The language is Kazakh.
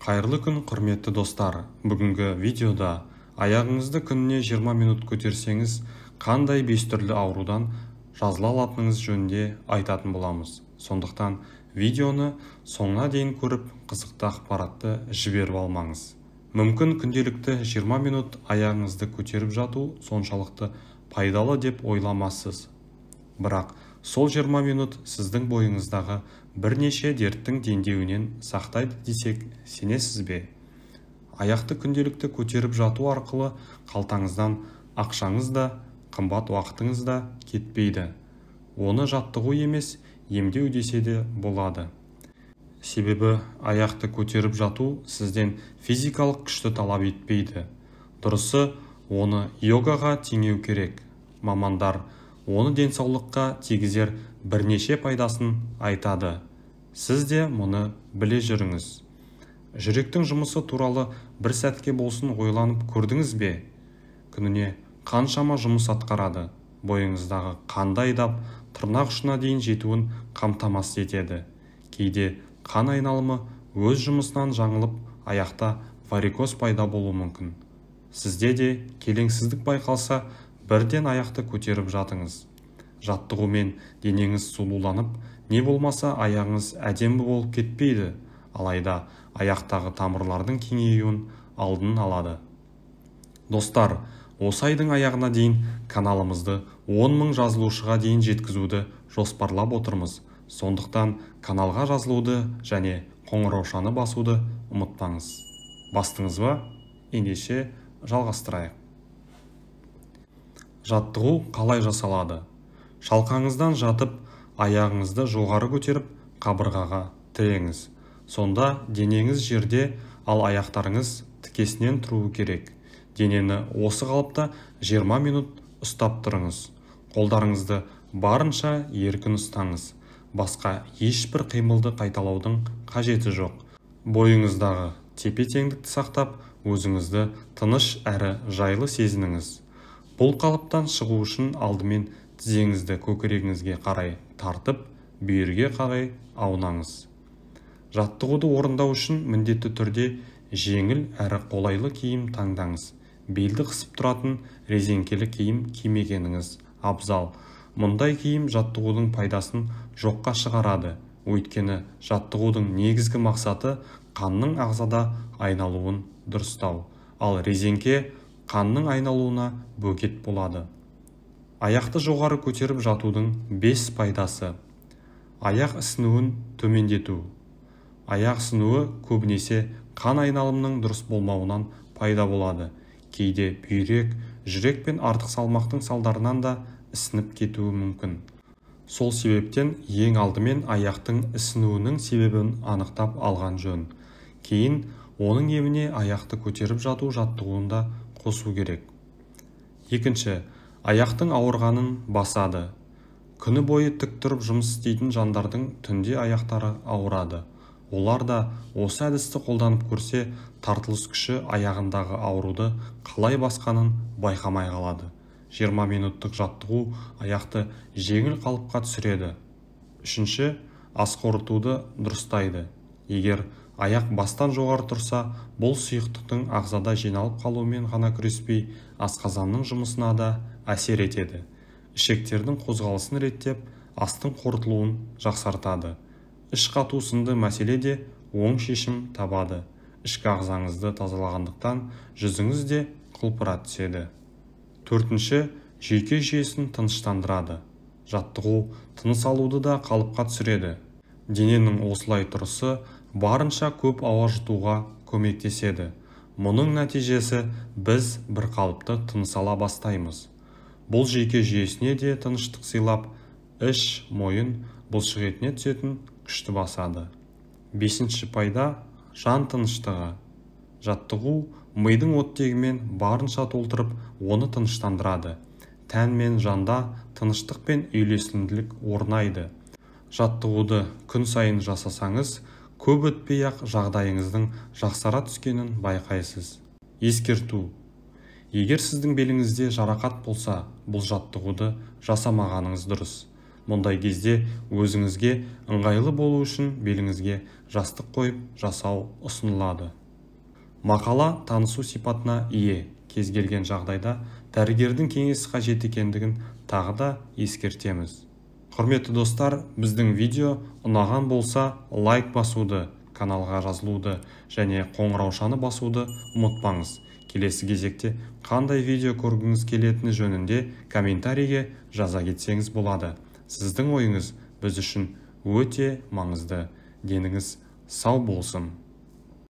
Қайырлы күн, құрметті достар. Бүгінгі видеода аяғыңызды күніне 20 минут көтерсеңіз, қандай 5 түрлі аурудан жазыла алатыныңыз жөнінде айтатын боламыз. Сондықтан видеоны соңына дейін көріп, қызықты ақпаратты жіберіп алмаңыз. Мүмкін күнделікті 20 минут аяғыңызды көтеріп жату соншалықты пайдалы деп ойламассыз. Бірақ сол 20 минут сіздің бойыңыздағы бірнеше дерттің дендеуінен сақтайды десек, сенесіз бе? Аяқты күнделікті көтеріп жату арқылы қалтаңыздан ақшаңыз да, қымбат уақытыңыз да кетпейді. Оны жаттығу емес, емдеу десе де болады. Себебі аяқты көтеріп жату сізден физикалық күшті талап етпейді. Дұрысы, оны йогаға теңеу керек. Мамандар оны денсаулыққа тигізер бірнеше пайдасын айтады. Сіз де мұны біле жүріңіз. Жүректің жұмысы туралы бір сәтке болсын ойланып көрдіңіз бе? Күніне қаншама жұмыс атқарады, бойыңыздағы қандай дап тырнақ ұшына дейін жетуін қамтамасыз етеді. Кейде қан айналымы өз жұмысынан жаңылып, аяқта варикоз пайда болуы мүмкін. Сізде де келеңсіздік байқалса, бірден аяқты көтеріп жатыңыз. Жаттығумен денеңіз сұлуланып, не болмаса аяғыңыз әдемі болып кетпейді, алайда аяқтағы тамырлардың кеңеюін алдын алады. Достар, осы айдың аяғына дейін каналымызды 10 000 жазылушыға дейін жеткізуді жоспарлап отырмыз. Сондықтан каналға жазылуды және қоңыраушаны басуды ұмытпаңыз. Бастыңыз ба? Ендеше жалғастырайық. Жаттығу қалай жасалады? Шалқаңыздан жатып, аяғыңызды жоғары көтеріп, қабырғаға тіреңіз. Сонда денеңіз жерде, ал аяқтарыңыз тікесінен тұруы керек. Денені осы қалыпта 20 минут ұстап тұрыңыз. Қолдарыңызды барынша еркін ұстаңыз. Басқа ешбір қимылды қайталаудың қажеті жоқ. Бойыңыздағы тепе-теңдікті сақтап, өзіңізді тыныш әрі жайлы сезініңіз. Бұл қалыптан шығу үшін алдымен тізеңізді көкірегіңізге қарай тартып, бүйірге қарай аунаңыз. Жаттығуды орындау үшін міндетті түрде жеңіл әрі қолайлы киім таңдаңыз. Белді қысып тұратын резеңкелі киім кимегеніңіз абзал. Мұндай киім жаттығудың пайдасын жоққа шығарады. Өйткені жаттығудың негізгі мақсаты қанның ағзада айналуын дұрыстау. Ал резеңке қанның айналуына бөгет болады. Аяқты жоғары көтеріп жатудың 5 пайдасы. Аяқ ісінуін төмендету. Аяқ ісінуі көбінесе қан айналымының дұрыс болмауынан пайда болады. Кейде бүйрек, жүрек пен артық салмақтың салдарынан да ісініп кетуі мүмкін. Сол себептен ең алдымен аяқтың ісінуінің себебін анықтап алған жөн. Кейін оның еміне аяқты көтеріп жату жаттығуында қосу керек. Екінші, аяқтың ауырғанын басады. Күні бойы тік тұрып жұмыс істейтін жандардың түнде аяқтары ауырады. Олар да осы әдісті қолданып көрсе, тартылыс күші аяғындағы ауруды қалай басқанын байқамай қалады. 20 минуттық жаттығу аяқты жеңіл қалыпқа түсіреді. Үшінші, ас қорытуды дұрыстайды. Егер аяқ бастан жоғары тұрса, бұл сұйықтықтың ағзада жиналып қалуымен ғана күреспей, асқазанның жұмысына да әсер етеді. Ішектердің қозғалысын реттеп, астың қорытылуын жақсартады. Іш қату сынды мәселе де оң шешім табады. Ішкі ағзаңызды тазалағандықтан жүзіңіз де құлпыра түседі. Төртінші, жүйке жүйесін тыныштандырады. Жаттығу тыныс алуды да қалыпқа түсіреді. Дененің осылай тұрысы барынша көп ауа жұтуға көмектеседі. Мұның нәтижесі біз бір қалыпты тыныс ала бастаймыз. Бұл жүйке жүйесіне де тыныштық сыйлап, іш, мойын, бұлшық етіне түсетін күшті басады. Бесінші пайда – жан тыныштығы. Жаттығу мидың оттегімен барынша толтырып, оны тыныштандырады. Тән мен жанда тыныштық пен үйлесімділік орнайды. Жаттығуды күн сайын жасасаңыз, көп өтпей-ақ жағдайыңыздың жақсара түскенін байқайсыз. Ескерту. Егер сіздің беліңізде жарақат болса, бұл жаттығуды жасамағаныңыз дұрыс. Мұндай кезде өзіңізге ыңғайлы болу үшін беліңізге жастық қойып жасау ұсынылады. Мақала танысу сипатына ие. Кез келген жағдайда дәрігердің кеңесі қажет екендігін тағы да ескертеміз. Құрметті достар, біздің видео ұнаған болса лайк басуды, каналға жазылуды және қоңыраушаны басуды ұмытпаңыз. Келесі кезекте қандай видео көргіңіз келетіні жөнінде комментарийге жаза кетсеңіз болады. Сіздің ойыңыз біз үшін өте маңызды. Деніңіз сау болсын.